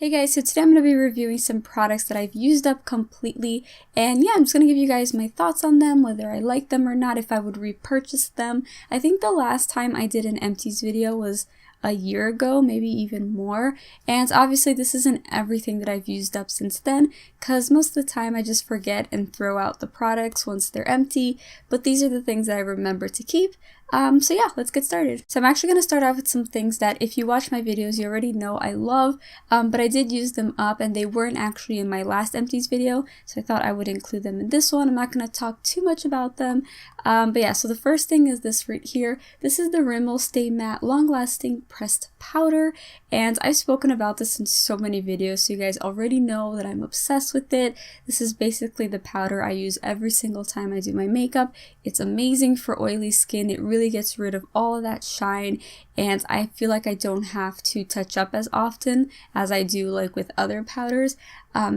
Hey guys, so today I'm going to be reviewing some products that I've used up completely, and yeah, I'm just going to give you guys my thoughts on them, whether I like them or not, if I would repurchase them. I think the last time I did an empties video was a year ago, maybe even more, and obviously this isn't everything that I've used up since then, because most of the time I just forget and throw out the products once they're empty, but these are the things that I remember to keep. So yeah, let's get started. So I'm actually going to start off with some things that if you watch my videos, you already know I love, but I did use them up and they weren't actually in my last empties video, so I thought I would include them in this one. I'm not going to talk too much about them, but yeah, so the first thing is this right here. This is the Rimmel Stay Matte Long Lasting Pressed Powder, and I've spoken about this in so many videos, so you guys already know that I'm obsessed with it. This is basically the powder I use every single time I do my makeup. It's amazing for oily skin. It really gets rid of all of that shine, and I feel like I don't have to touch up as often as I do like with other powders.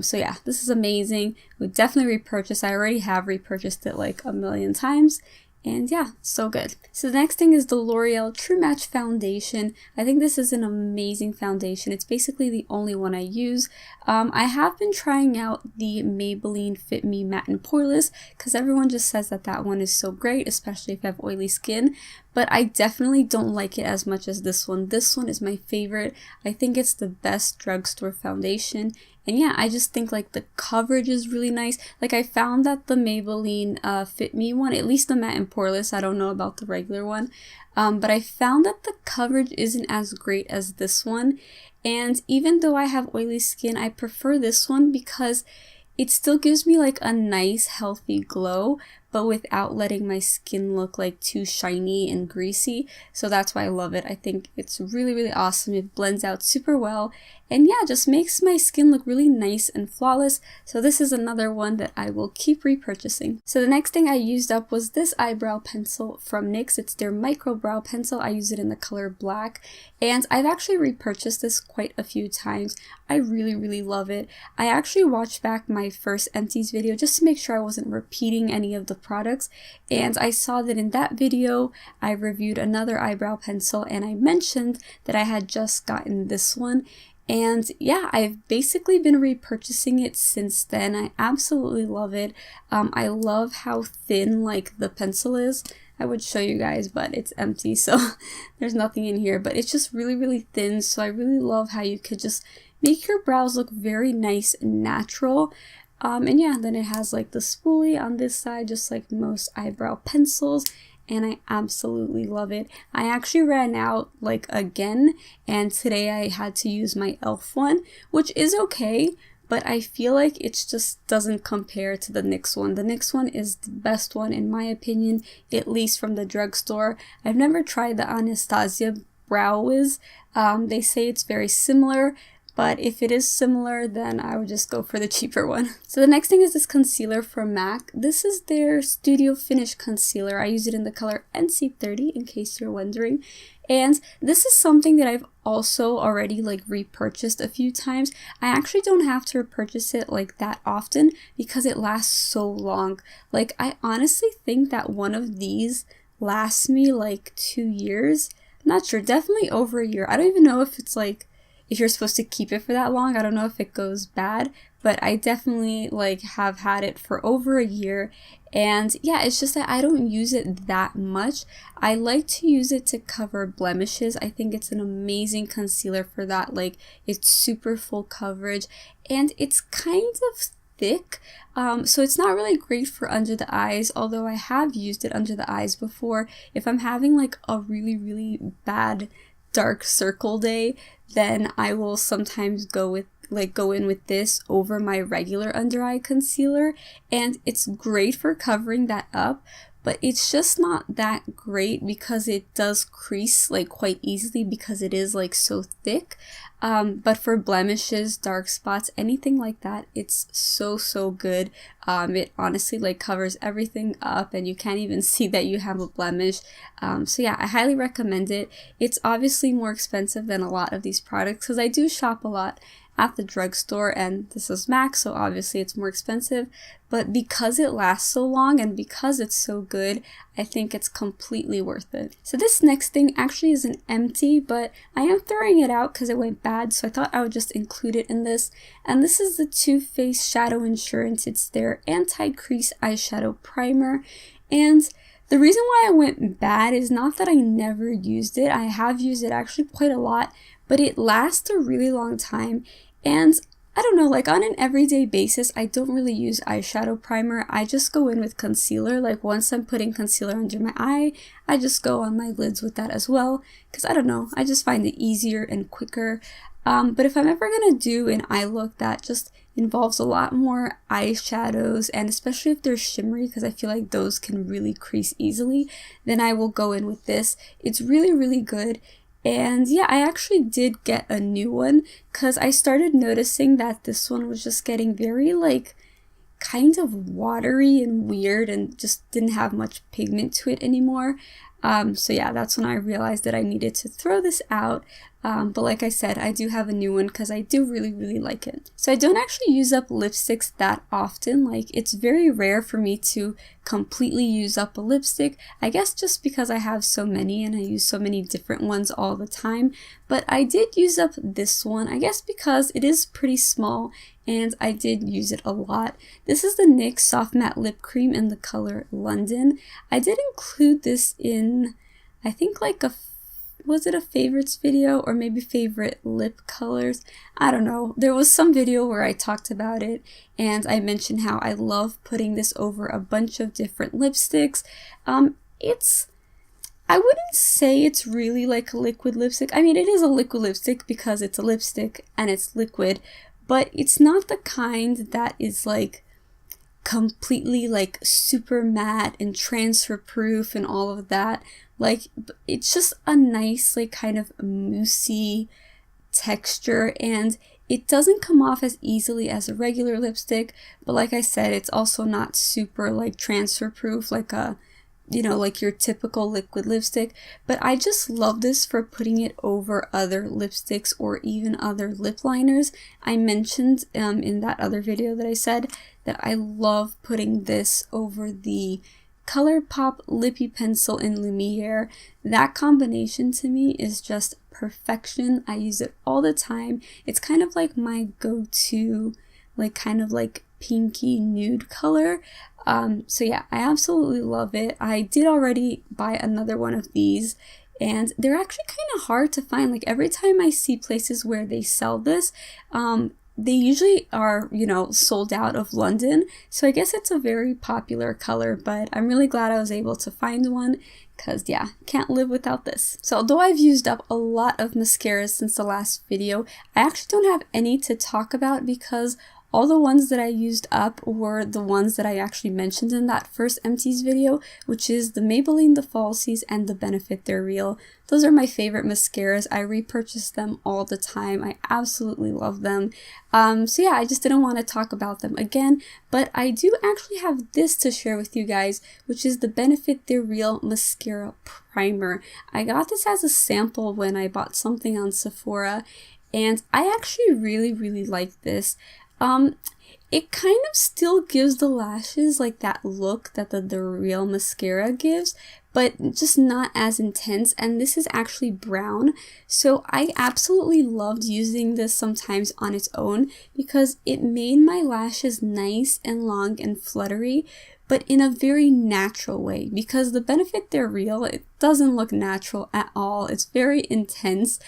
So yeah, this is amazing. Would definitely repurchase. I already have repurchased it like a million times. And yeah, so good. So the next thing is the L'Oreal True Match Foundation. I think this is an amazing foundation. It's basically the only one I use. I have been trying out the Maybelline Fit Me Matte and Poreless because everyone just says that that one is so great, especially if you have oily skin. But I definitely don't like it as much as this one. This one is my favorite. I think it's the best drugstore foundation. And yeah, I just think like the coverage is really nice. Like I found that the Maybelline Fit Me one, at least the matte and poreless, I don't know about the regular one, but I found that the coverage isn't as great as this one. And even though I have oily skin, I prefer this one because it still gives me like a nice healthy glow, but without letting my skin look like too shiny and greasy. So that's why I love it. I think it's really, really awesome. It blends out super well. And yeah, just makes my skin look really nice and flawless. So this is another one that I will keep repurchasing. So the next thing I used up was this eyebrow pencil from NYX. It's their micro brow pencil. I use it in the color black. And I've actually repurchased this quite a few times. I really, really love it. I actually watched back my first empties video just to make sure I wasn't repeating any of the products, and I saw that in that video I reviewed another eyebrow pencil and I mentioned that I had just gotten this one, and yeah, I've basically been repurchasing it since then. I absolutely love it. I love how thin like the pencil is. I would show you guys, but it's empty, so there's nothing in here, but it's just really, really thin, so I really love how you could just make your brows look very nice and natural. And yeah, then it has like the spoolie on this side, just like most eyebrow pencils, and I absolutely love it. I actually ran out like again, and today I had to use my e.l.f. one, which is okay, but I feel like it just doesn't compare to the NYX one. The NYX one is the best one in my opinion, at least from the drugstore. I've never tried the Anastasia Brow Wiz. They say it's very similar, but if it is similar, then I would just go for the cheaper one. So the next thing is this concealer from MAC. This is their Studio Finish Concealer. I use it in the color NC30, in case you're wondering. And this is something that I've also already like repurchased a few times. I actually don't have to repurchase it like that often because it lasts so long. Like I honestly think that one of these lasts me like 2 years. I'm not sure, definitely over a year. I don't even know if it's like, if you're supposed to keep it for that long. I don't know if it goes bad, but I definitely like have had it for over a year. And yeah, it's just that I don't use it that much. I like to use it to cover blemishes. I think it's an amazing concealer for that. Like it's super full coverage and it's kind of thick, so it's not really great for under the eyes, although I have used it under the eyes before. If I'm having like a really, really bad dark circle day, then I will sometimes go in with this over my regular under eye concealer, and it's great for covering that up, but it's just not that great because it does crease like quite easily because it is like so thick. But for blemishes, dark spots, anything like that, it's so good. It honestly like covers everything up and you can't even see that you have a blemish. So yeah, I highly recommend it. It's obviously more expensive than a lot of these products because I do shop a lot at the drugstore, and this is MAC, so obviously it's more expensive, but because it lasts so long and because it's so good, I think it's completely worth it. So this next thing actually is an empty, but I am throwing it out because it went bad, so I thought I would just include it in this. And this is the Too Faced Shadow Insurance. It's their anti-crease eyeshadow primer. And the reason why it went bad is not that I never used it. I have used it actually quite a lot, but it lasts a really long time. And I don't know, like on an everyday basis, I don't really use eyeshadow primer. I just go in with concealer. Like once I'm putting concealer under my eye, I just go on my lids with that as well. Because I don't know, I just find it easier and quicker. But if I'm ever gonna do an eye look that just involves a lot more eyeshadows, and especially if they're shimmery, because I feel like those can really crease easily, then I will go in with this. It's really, really good. And yeah, I actually did get a new one because I started noticing that this one was just getting very like kind of watery and weird and just didn't have much pigment to it anymore. So yeah, that's when I realized that I needed to throw this out. But like I said, I do have a new one because I do really, really like it. So I don't actually use up lipsticks that often. Like it's very rare for me to completely use up a lipstick. I guess just because I have so many and I use so many different ones all the time. But I did use up this one, I guess because it is pretty small and I did use it a lot. This is the NYX Soft Matte Lip Cream in the color London. I did include this in, I think like was it a favorites video or maybe favorite lip colors? I don't know. There was some video where I talked about it and I mentioned how I love putting this over a bunch of different lipsticks. I wouldn't say it's really like a liquid lipstick. I mean, it is a liquid lipstick because it's a lipstick and it's liquid, but it's not the kind that is like completely like super matte and transfer proof and all of that. Like it's just a nice like kind of moussey texture, and it doesn't come off as easily as a regular lipstick, but like I said, it's also not super like transfer proof like a, you know, like your typical liquid lipstick. But I just love this for putting it over other lipsticks or even other lip liners. I mentioned in that other video that I said that I love putting this over the ColourPop Lippy Pencil in Lumiere. That combination to me is just perfection. I use it all the time. It's kind of like my go-to, like kind of like pinky nude color. So yeah, I absolutely love it. I did already buy another one of these, and they're actually kind of hard to find. Like every time I see places where they sell this, they usually are, you know, sold out of London. So I guess it's a very popular color, but I'm really glad I was able to find one because yeah, can't live without this. So although I've used up a lot of mascaras since the last video, I actually don't have any to talk about because all the ones that I used up were the ones that I actually mentioned in that first Empties video, which is the Maybelline The Falsies and the Benefit They're Real. Those are my favorite mascaras. I repurchase them all the time. I absolutely love them. So yeah, I just didn't want to talk about them again, but I do actually have this to share with you guys, which is the Benefit They're Real Mascara Primer. I got this as a sample when I bought something on Sephora, and I actually really, really like this. It kind of still gives the lashes like that look that the real mascara gives, but just not as intense, and this is actually brown. So I absolutely loved using this sometimes on its own because it made my lashes nice and long and fluttery, but in a very natural way, because the Benefit They're Real, it doesn't look natural at all. It's very intense.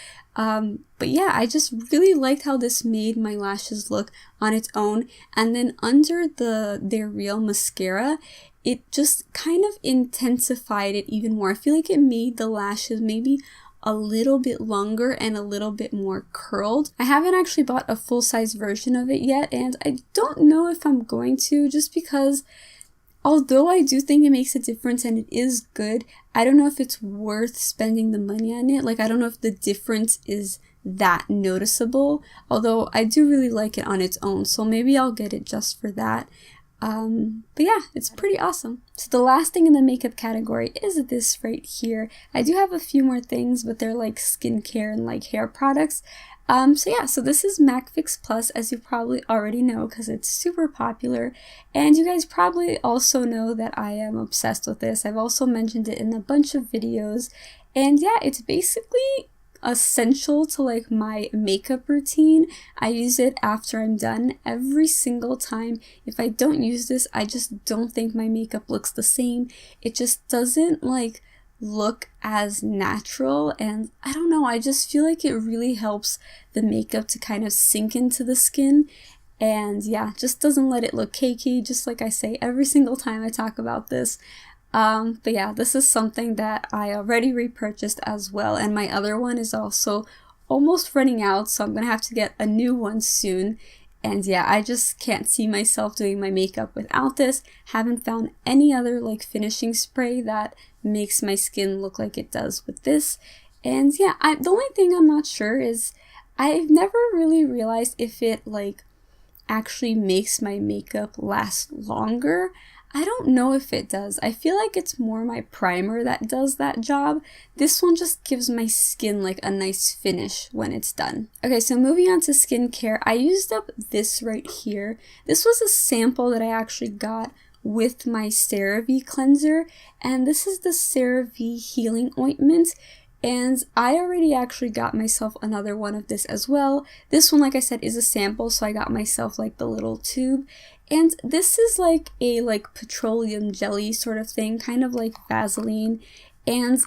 But yeah, I just really liked how this made my lashes look on its own. And then under the They're Real mascara, it just kind of intensified it even more. I feel like it made the lashes maybe a little bit longer and a little bit more curled. I haven't actually bought a full-size version of it yet, and I don't know if I'm going to, just because although I do think it makes a difference and it is good, I don't know if it's worth spending the money on it. Like, I don't know if the difference is that noticeable, although I do really like it on its own, so maybe I'll get it just for that. But yeah, it's pretty awesome. So the last thing in the makeup category is this right here. I do have a few more things, but they're like skincare and like hair products. So yeah, so this is MAC Fix Plus, as you probably already know because it's super popular, and you guys probably also know that I am obsessed with this. I've also mentioned it in a bunch of videos, and yeah, it's basically essential to like my makeup routine. I use it after I'm done every single time. If I don't use this, I just don't think my makeup looks the same. It just doesn't like look as natural, and I don't know, I just feel like it really helps the makeup to kind of sink into the skin, and yeah, just doesn't let it look cakey, just like I say every single time I talk about this. But yeah, this is something that I already repurchased as well, and my other one is also almost running out, so I'm gonna have to get a new one soon. And yeah, I just can't see myself doing my makeup without this. Haven't found any other like finishing spray that makes my skin look like it does with this. And yeah, the only thing I'm not sure is I've never really realized if it like actually makes my makeup last longer. I don't know if it does. I feel like it's more my primer that does that job. This one just gives my skin like a nice finish when it's done. Okay, so moving on to skincare, I used up this right here. This was a sample that I actually got with my CeraVe cleanser, and this is the CeraVe healing ointment. And I already actually got myself another one of this as well. This one, like I said, is a sample, so I got myself like the little tube. And this is like a petroleum jelly sort of thing, kind of like Vaseline. And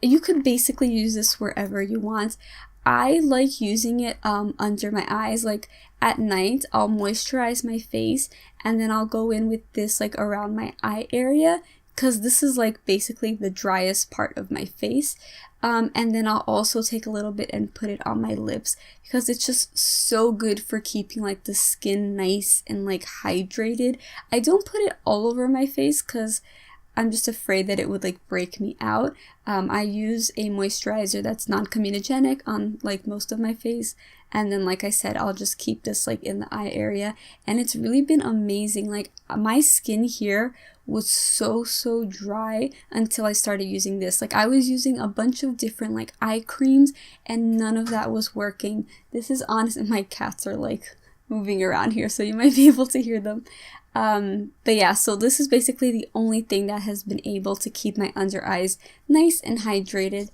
you could basically use this wherever you want. I like using it under my eyes. Like at night, I'll moisturize my face, and then I'll go in with this like around my eye area, because this is like basically the driest part of my face. And then I'll also take a little bit and put it on my lips, because it's just so good for keeping like the skin nice and like hydrated. I don't put it all over my face because I'm just afraid that it would like break me out. I use a moisturizer that's non-comedogenic on like most of my face, and then like I said, I'll just keep this like in the eye area, and it's really been amazing. Like my skin here was so dry until I started using this. Like I was using a bunch of different like eye creams and none of that was working. This is honest, and my cats are like moving around here, so you might be able to hear them. But yeah, so this is basically the only thing that has been able to keep my under eyes nice and hydrated.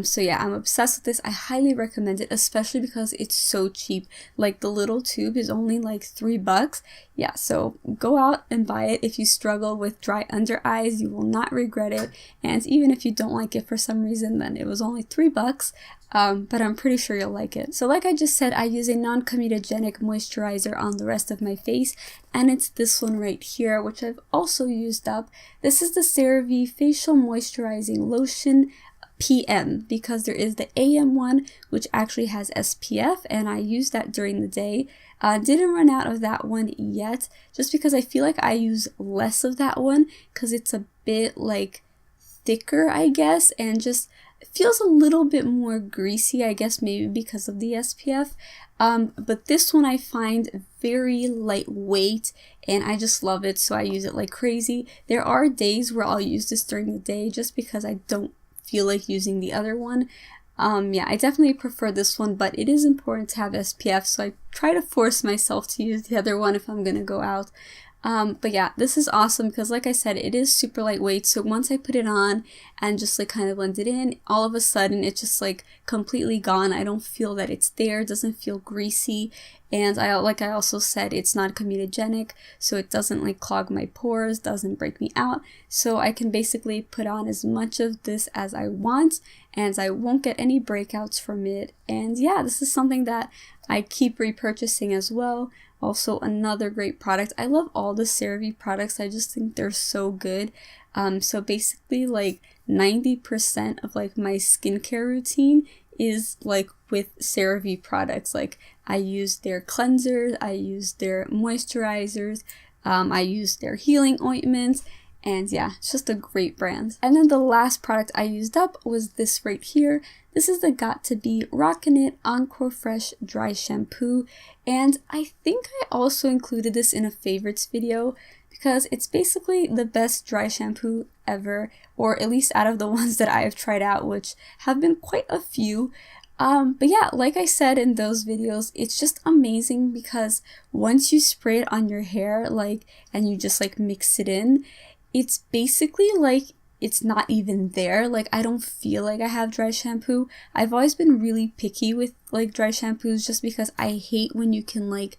So yeah, I'm obsessed with this. I highly recommend it, especially because it's so cheap. Like the little tube is only like $3. Yeah, so go out and buy it. If you struggle with dry under eyes, you will not regret it. And even if you don't like it for some reason, then it was only $3. But I'm pretty sure you'll like it. So like I just said, I use a non-comedogenic moisturizer on the rest of my face, and it's this one right here, which I've also used up. This is the CeraVe Facial Moisturizing Lotion PM, because there is the AM one, which actually has SPF, and I used that during the day. Didn't run out of that one yet, just because I feel like I use less of that one, because it's a bit like thicker, I guess, and just feels a little bit more greasy, I guess maybe because of the SPF. But this one I find very lightweight, and I just love it, so I use it like crazy. There are days where I'll use this during the day just because I don't feel like using the other one. Yeah, I definitely prefer this one, but it is important to have SPF, so I try to force myself to use the other one if I'm gonna go out. But yeah, this is awesome because like I said, it is super lightweight, so once I put it on and just like kind of blend it in, all of a sudden it's just like completely gone. I don't feel that it's there, it doesn't feel greasy, and I also said, it's not comedogenic, so it doesn't like clog my pores, doesn't break me out, so I can basically put on as much of this as I want, and I won't get any breakouts from it. And yeah, this is something that I keep repurchasing as well. Also another great product. I love all the CeraVe products. I just think they're so good. So basically like 90% of like my skincare routine is like with CeraVe products. Like I use their cleansers, I use their moisturizers, I use their healing ointments, and yeah, it's just a great brand. And then the last product I used up was this right here. This is the Got2b Rockin' It Encore Fresh Dry Shampoo, and I think I also included this in a favorites video because it's basically the best dry shampoo ever, or at least out of the ones that I have tried out, which have been quite a few. But yeah, like I said in those videos, it's just amazing because once you spray it on your hair, like, and you just like mix it in, it's basically like it's not even there. Like, I don't feel like I have dry shampoo. I've always been really picky with like dry shampoos just because I hate when you can like,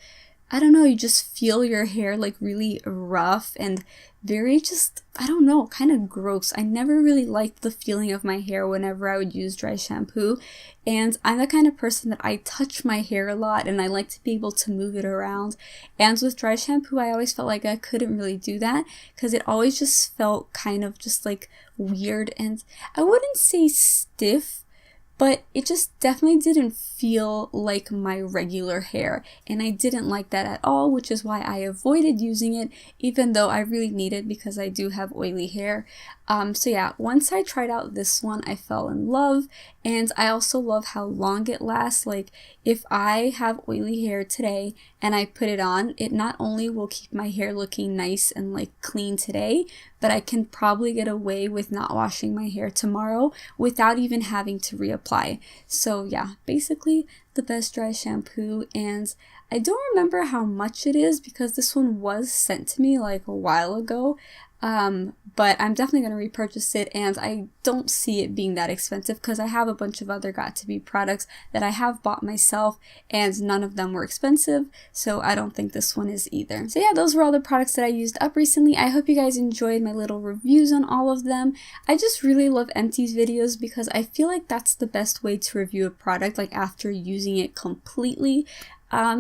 I don't know, you just feel your hair like really rough and very just, I don't know, kind of gross. I never really liked the feeling of my hair whenever I would use dry shampoo. And I'm the kind of person that I touch my hair a lot and I like to be able to move it around. And with dry shampoo, I always felt like I couldn't really do that because it always just felt kind of just like weird, and I wouldn't say stiff, but it just definitely didn't feel like my regular hair, and I didn't like that at all, which is why I avoided using it, even though I really need it because I do have oily hair. So yeah, once I tried out this one, I fell in love, and I also love how long it lasts. Like, if I have oily hair today and I put it on, it not only will keep my hair looking nice and like clean today, but I can probably get away with not washing my hair tomorrow without even having to reapply. So yeah, basically the best dry shampoo, and I don't remember how much it is because this one was sent to me like a while ago. But I'm definitely going to repurchase it, and I don't see it being that expensive because I have a bunch of other Got2b products that I have bought myself and none of them were expensive, so I don't think this one is either. So yeah, those were all the products that I used up recently. I hope you guys enjoyed my little reviews on all of them. I just really love Empties videos because I feel like that's the best way to review a product, like after using it completely.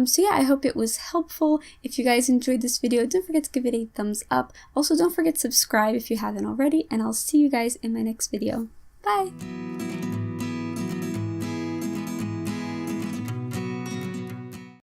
So yeah, I hope it was helpful. If you guys enjoyed this video, don't forget to give it a thumbs up. Also, don't forget to subscribe if you haven't already, and I'll see you guys in my next video. Bye!